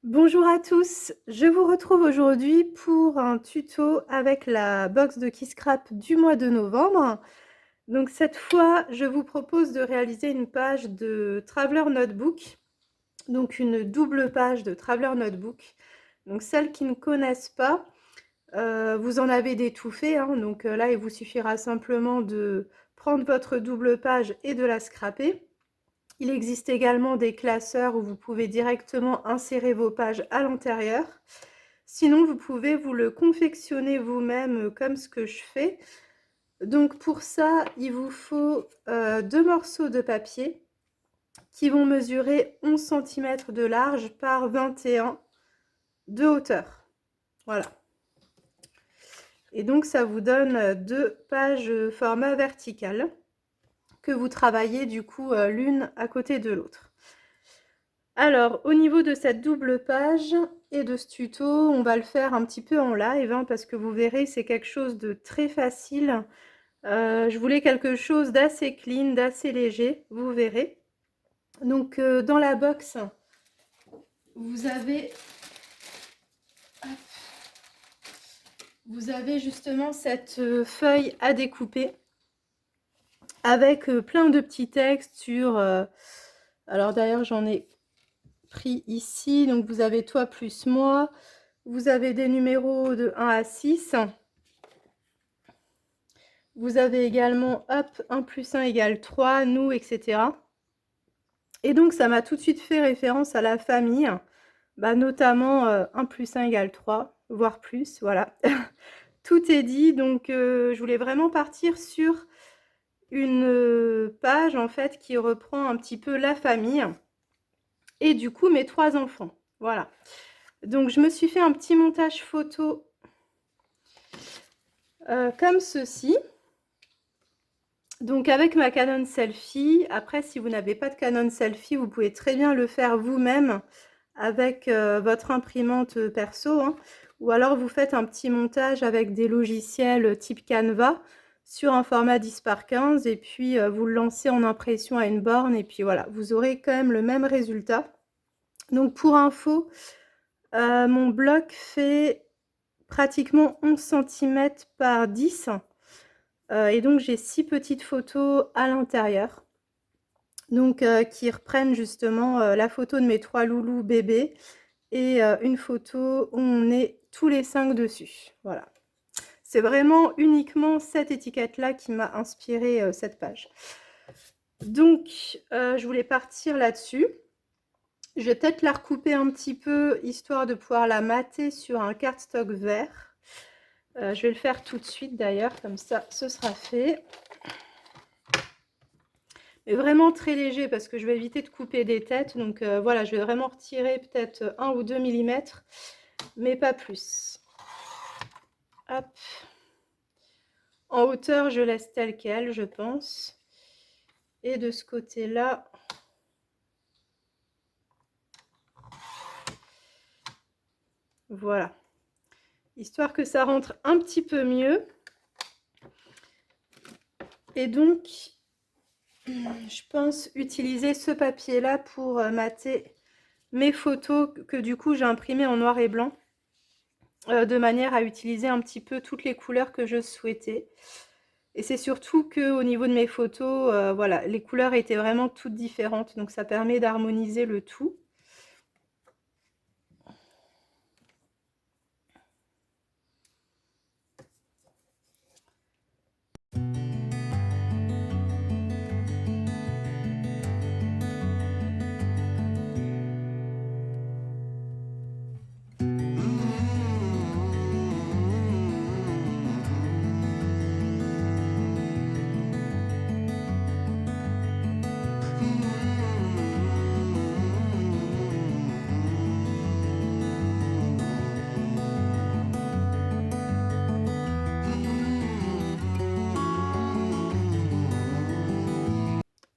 Bonjour à tous, je vous retrouve aujourd'hui pour un tuto avec la box de Keyscrap du mois de novembre. Donc cette fois, je vous propose de réaliser une page de Traveler Notebook, donc une double page de Traveler Notebook. Donc celles qui ne connaissent pas, vous en avez des tout faits, hein, donc là il vous suffira simplement de prendre votre double page et de la scraper. Il existe également des classeurs où vous pouvez directement insérer vos pages à l'intérieur. Sinon, vous pouvez vous le confectionner vous-même comme ce que je fais. Donc pour ça, il vous faut 2 morceaux de papier qui vont mesurer 11 cm de large par 21 de hauteur. Voilà. Et donc ça vous donne 2 pages format vertical que vous travaillez du coup l'une à côté de l'autre. Alors, au niveau de cette double page et de ce tuto, on va le faire un petit peu en live, hein, parce que vous verrez, c'est quelque chose de très facile. Je voulais quelque chose d'assez clean, d'assez léger, vous verrez. Donc, dans la box, vous avez justement cette feuille à découper avec plein de petits textes sur... alors d'ailleurs, j'en ai pris ici, donc vous avez toi plus moi, vous avez des numéros de 1 à 6, vous avez également hop 1 plus 1 égale 3, nous, etc. Et donc ça m'a tout de suite fait référence à la famille, notamment 1 plus 1 égale 3, voire plus, voilà. Tout est dit, donc je voulais vraiment partir sur une page en fait qui reprend un petit peu la famille et du coup mes 3 enfants, voilà. Donc je me suis fait un petit montage photo comme ceci. Donc avec ma Canon Selfie, après si vous n'avez pas de Canon Selfie, vous pouvez très bien le faire vous-même avec votre imprimante perso, hein, ou alors vous faites un petit montage avec des logiciels type Canva sur un format 10 par 15 et puis vous le lancez en impression à une borne et puis voilà, vous aurez quand même le même résultat. Donc pour info, mon bloc fait pratiquement 11 cm par 10 et donc j'ai 6 petites photos à l'intérieur, donc qui reprennent justement la photo de mes 3 loulous bébés et une photo où on est tous les 5 dessus. Voilà. C'est vraiment uniquement cette étiquette-là qui m'a inspiré cette page. Donc, je voulais partir là-dessus. Je vais peut-être la recouper un petit peu, histoire de pouvoir la mater sur un cardstock vert. Je vais le faire tout de suite d'ailleurs, comme ça, ce sera fait. Mais vraiment très léger, parce que je vais éviter de couper des têtes. Donc voilà, je vais vraiment retirer peut-être 1 ou 2 mm, mais pas plus. Hop. En hauteur, je laisse tel quel, je pense. Et de ce côté-là, voilà. Histoire que ça rentre un petit peu mieux. Et donc, je pense utiliser ce papier-là pour mater mes photos que du coup j'ai imprimées en noir et blanc, de manière à utiliser un petit peu toutes les couleurs que je souhaitais. Et c'est surtout que au niveau de mes photos, voilà, les couleurs étaient vraiment toutes différentes, donc ça permet d'harmoniser le tout.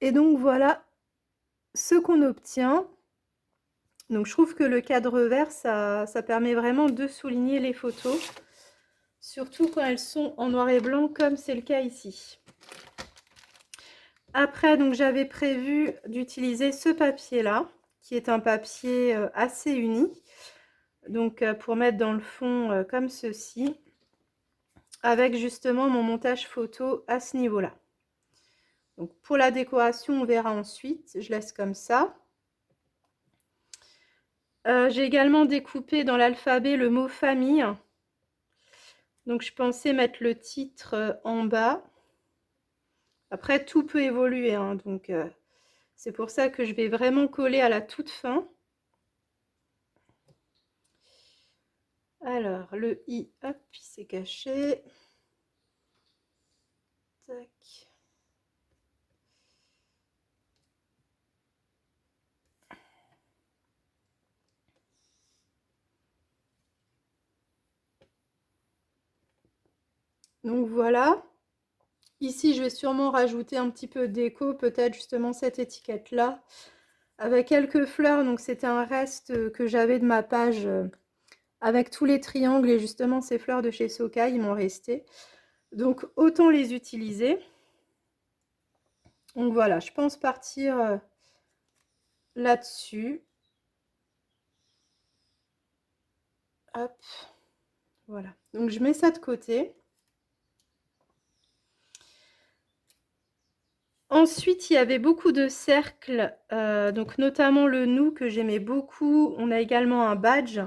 Et donc voilà ce qu'on obtient. Donc je trouve que le cadre vert, ça permet vraiment de souligner les photos, surtout quand elles sont en noir et blanc comme c'est le cas ici. Après, donc j'avais prévu d'utiliser ce papier-là, qui est un papier assez uni. Donc pour mettre dans le fond comme ceci, avec justement mon montage photo à ce niveau-là. Donc pour la décoration, on verra ensuite, je laisse comme ça. J'ai également découpé dans l'alphabet le mot famille. Donc je pensais mettre le titre en bas. Après, tout peut évoluer, hein, donc c'est pour ça que je vais vraiment coller à la toute fin. Alors, le i, hop, il s'est caché. Tac. Donc voilà. Ici, je vais sûrement rajouter un petit peu de déco, peut-être justement cette étiquette-là, avec quelques fleurs. Donc c'était un reste que j'avais de ma page avec tous les triangles et justement ces fleurs de chez Soka, ils m'ont resté. Donc autant les utiliser. Donc voilà, je pense partir là-dessus. Hop, voilà. Donc je mets ça de côté. Ensuite, il y avait beaucoup de cercles, donc notamment le nous que j'aimais beaucoup. On a également un badge.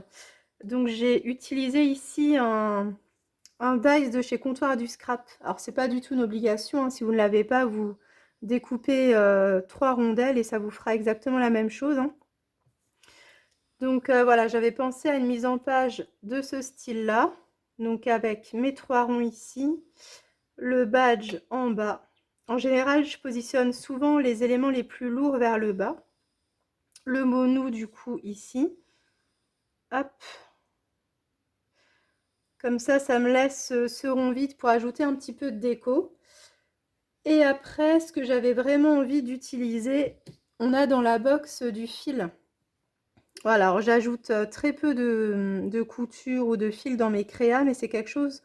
Donc j'ai utilisé ici un dice de chez Comptoir du Scrap. Alors c'est pas du tout une obligation, hein. Si vous ne l'avez pas, vous découpez 3 rondelles et ça vous fera exactement la même chose, hein. Donc voilà, j'avais pensé à une mise en page de ce style-là. Donc avec mes 3 ronds ici, le badge en bas. En général, je positionne souvent les éléments les plus lourds vers le bas. Le mot nous, du coup, ici. Hop. Comme ça me laisse ce rond vide pour ajouter un petit peu de déco. Et après, ce que j'avais vraiment envie d'utiliser, on a dans la box du fil. Voilà, alors j'ajoute très peu de couture ou de fil dans mes créas, mais c'est quelque chose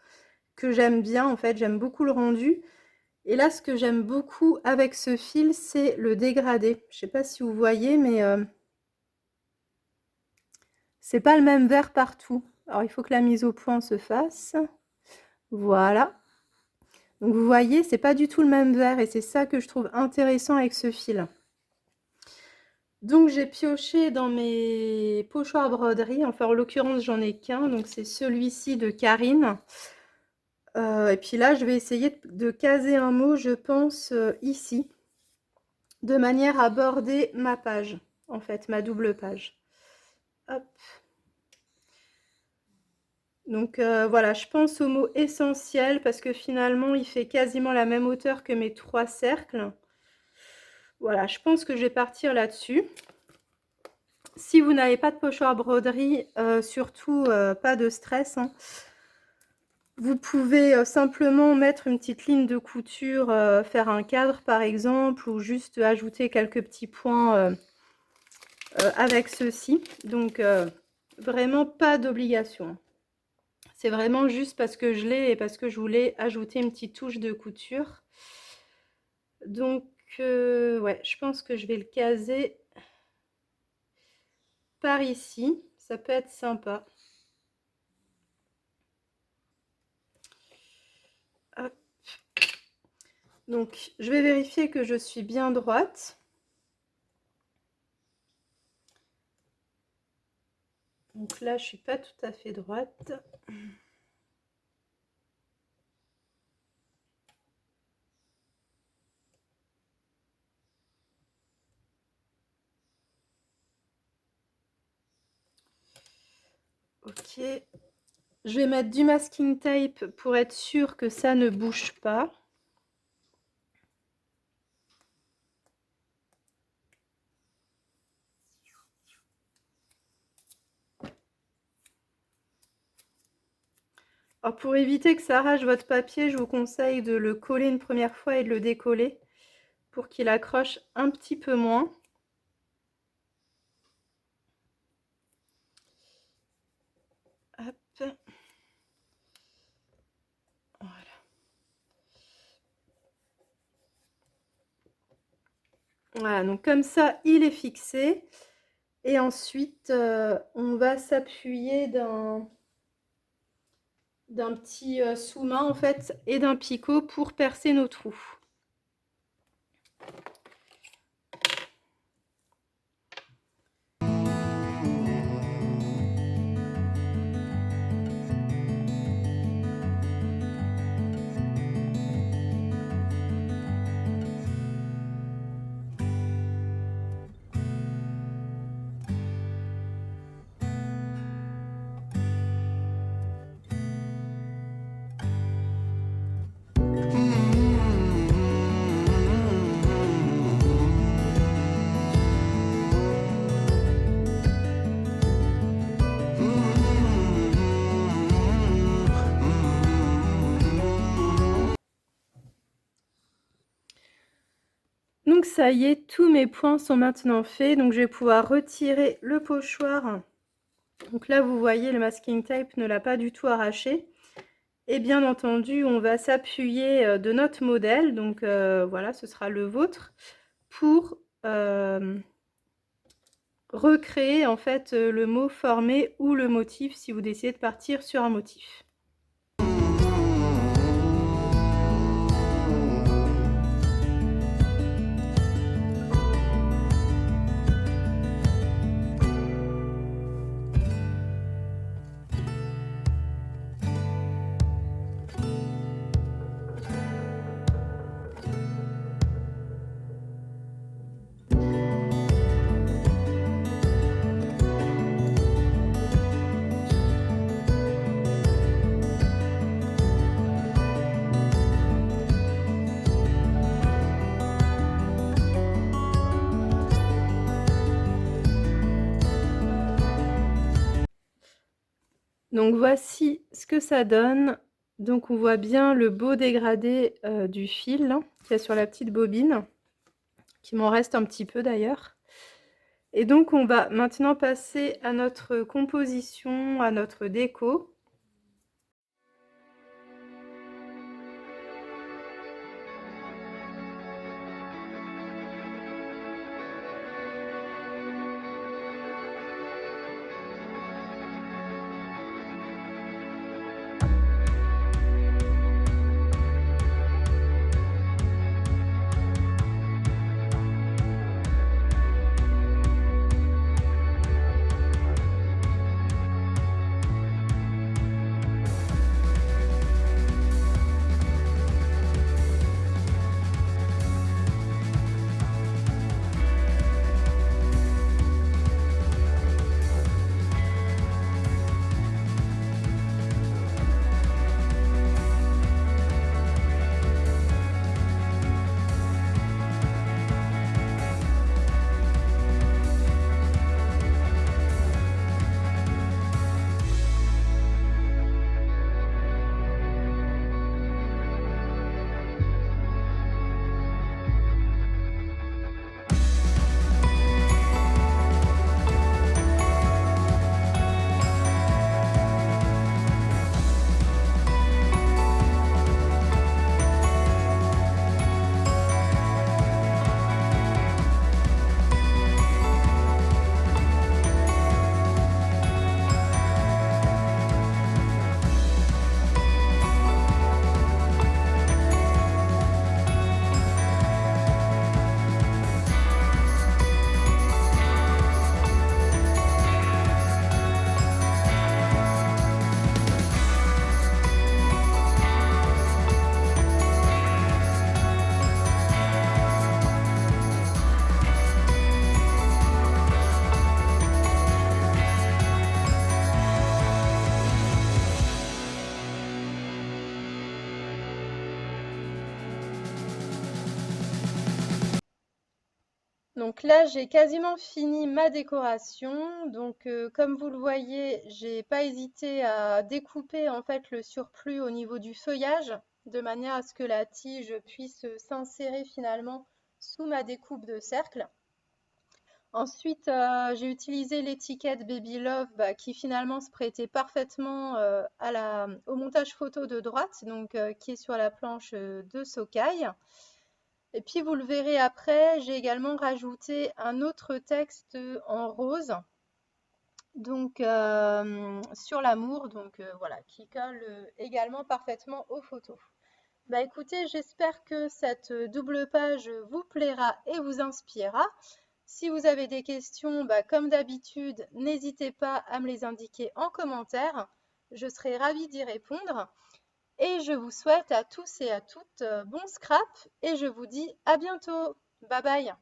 que j'aime bien, en fait. J'aime beaucoup le rendu. Et là, ce que j'aime beaucoup avec ce fil, c'est le dégradé. Je ne sais pas si vous voyez, mais c'est pas le même vert partout. Alors, il faut que la mise au point se fasse. Voilà. Donc, vous voyez, c'est pas du tout le même vert et c'est ça que je trouve intéressant avec ce fil. Donc, j'ai pioché dans mes pochoirs broderie. Enfin, en l'occurrence, j'en ai qu'un. Donc, c'est celui-ci de Karine. Et puis là, je vais essayer de caser un mot, je pense, ici, de manière à border ma page, en fait, ma double page. Hop. Donc voilà, je pense au mot essentiel parce que finalement, il fait quasiment la même hauteur que mes 3 cercles. Voilà, je pense que je vais partir là-dessus. Si vous n'avez pas de pochoir broderie, surtout pas de stress, hein. Vous pouvez simplement mettre une petite ligne de couture, faire un cadre par exemple, ou juste ajouter quelques petits points avec ceci. Donc vraiment pas d'obligation. C'est vraiment juste parce que je l'ai et parce que je voulais ajouter une petite touche de couture. Donc ouais, je pense que je vais le caser par ici. Ça peut être sympa. Hop. Donc je vais vérifier que je suis bien droite. Donc là, je suis pas tout à fait droite. Ok. Je vais mettre du masking tape pour être sûr que ça ne bouge pas. Alors pour éviter que ça arrache votre papier, je vous conseille de le coller une première fois et de le décoller pour qu'il accroche un petit peu moins. Hop. Voilà. Voilà, donc comme ça, il est fixé. Et ensuite, on va s'appuyer d'un petit sous-main en fait et d'un picot pour percer nos trous. Donc ça y est, tous mes points sont maintenant faits, donc je vais pouvoir retirer le pochoir. Donc là, vous voyez, le masking tape ne l'a pas du tout arraché. Et bien entendu, on va s'appuyer de notre modèle, donc voilà, ce sera le vôtre, pour recréer en fait le mot formé ou le motif si vous décidez de partir sur un motif. Donc voici ce que ça donne. Donc on voit bien le beau dégradé du fil qu'il y a sur la petite bobine, qui m'en reste un petit peu d'ailleurs. Et donc on va maintenant passer à notre composition, à notre déco. Donc là, j'ai quasiment fini ma décoration. Donc comme vous le voyez, j'ai pas hésité à découper en fait le surplus au niveau du feuillage, de manière à ce que la tige puisse s'insérer finalement sous ma découpe de cercle. Ensuite, j'ai utilisé l'étiquette Baby Love qui finalement se prêtait parfaitement au montage photo de droite, donc qui est sur la planche de Socaille. Et puis vous le verrez après, j'ai également rajouté un autre texte en rose, donc sur l'amour, donc voilà, qui colle également parfaitement aux photos. Bah écoutez, j'espère que cette double page vous plaira et vous inspirera. Si vous avez des questions, bah, comme d'habitude, n'hésitez pas à me les indiquer en commentaire. Je serai ravie d'y répondre. Et je vous souhaite à tous et à toutes bon scrap et je vous dis à bientôt. Bye bye.